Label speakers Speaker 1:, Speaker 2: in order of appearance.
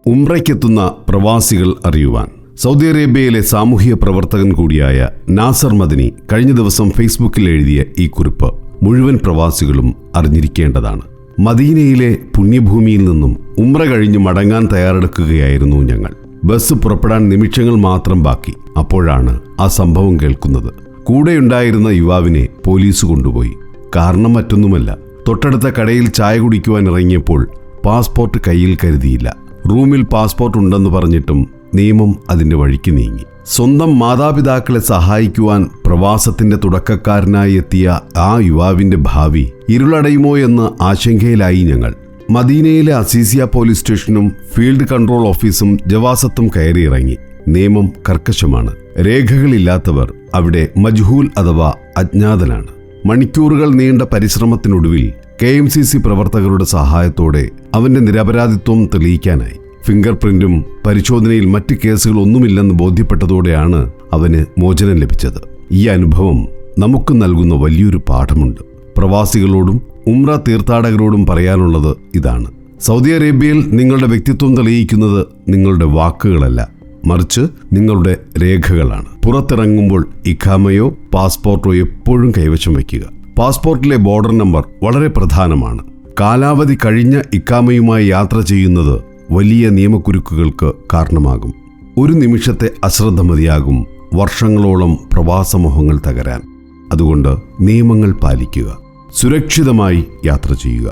Speaker 1: ഉംറയ്ക്കെത്തുന്ന പ്രവാസികൾ അറിയുവാൻ സൗദി അറേബ്യയിലെ സാമൂഹ്യ പ്രവർത്തകൻ കൂടിയായ നാസർ മദനി കഴിഞ്ഞ ദിവസം ഫേസ്ബുക്കിൽ എഴുതിയ ഈ കുറിപ്പ് മുഴുവൻ പ്രവാസികളും അറിഞ്ഞിരിക്കേണ്ടതാണ്. മദീനയിലെ പുണ്യഭൂമിയിൽ നിന്നും ഉംറ കഴിഞ്ഞ് മടങ്ങാൻ തയ്യാറെടുക്കുകയായിരുന്നു ഞങ്ങൾ. ബസ് പുറപ്പെടാൻ നിമിഷങ്ങൾ മാത്രം ബാക്കി. അപ്പോഴാണ് ആ സംഭവം കേൾക്കുന്നത്. കൂടെയുണ്ടായിരുന്ന യുവാവിനെ പോലീസ് കൊണ്ടുപോയി. കാരണം മറ്റൊന്നുമല്ല, തൊട്ടടുത്ത കടയിൽ ചായ കുടിക്കുവാൻ ഇറങ്ങിയപ്പോൾ പാസ്പോർട്ട് കയ്യിൽ കരുതിയില്ല. റൂമിൽ പാസ്പോർട്ട് ഉണ്ടെന്ന് പറഞ്ഞിട്ടും നിയമം അതിന്റെ വഴിക്ക് നീങ്ങി. സ്വന്തം മാതാപിതാക്കളെ സഹായിക്കുവാൻ പ്രവാസത്തിന്റെ തുടക്കക്കാരനായി എത്തിയ ആ യുവാവിന്റെ ഭാവി ഇരുളടയുമോ എന്ന ആശങ്കയിലായി ഞങ്ങൾ. മദീനയിലെ അസീസിയ പോലീസ് സ്റ്റേഷനും ഫീൽഡ് കൺട്രോൾ ഓഫീസും ജവാസത്തും കയറിയിറങ്ങി. നിയമം കർക്കശമാണ്. രേഖകളില്ലാത്തവർ അവിടെ മജ്ഹൂൽ അഥവാ അജ്ഞാതനാണ്. മണിക്കൂറുകൾ നീണ്ട പരിശ്രമത്തിനൊടുവിൽ KMCC പ്രവർത്തകരുടെ സഹായത്തോടെ അവന്റെ നിരപരാധിത്വം തെളിയിക്കാനായി. ഫിംഗർ പ്രിന്റും പരിശോധനയിൽ മറ്റ് കേസുകളൊന്നുമില്ലെന്ന് ബോധ്യപ്പെട്ടതോടെയാണ് അവന് മോചനം ലഭിച്ചത്. ഈ അനുഭവം നമുക്ക് നൽകുന്ന വലിയൊരു പാഠമുണ്ട്. പ്രവാസികളോടും ഉംറ തീർത്ഥാടകരോടും പറയാനുള്ളത് ഇതാണ്: സൗദി അറേബ്യയിൽ നിങ്ങളുടെ വ്യക്തിത്വം തെളിയിക്കുന്നത് നിങ്ങളുടെ വാക്കുകളല്ല, മറിച്ച് നിങ്ങളുടെ രേഖകളാണ്. പുറത്തിറങ്ങുമ്പോൾ ഇഖാമയോ പാസ്പോർട്ടോ എപ്പോഴും കൈവശം വയ്ക്കുക. പാസ്പോർട്ടിലെ ബോർഡർ നമ്പർ വളരെ പ്രധാനമാണ്. കാലാവധി കഴിഞ്ഞ ഇഖാമയുമായി യാത്ര ചെയ്യുന്നത് വലിയ നിയമക്കുരുക്കുകൾക്ക് കാരണമാകും. ഒരു നിമിഷത്തെ അശ്രദ്ധ മതിയാകും വർഷങ്ങളോളം പ്രവാസമോഹങ്ങൾ തകരാൻ. അതുകൊണ്ട് നിയമങ്ങൾ പാലിക്കുക, സുരക്ഷിതമായി യാത്ര ചെയ്യുക.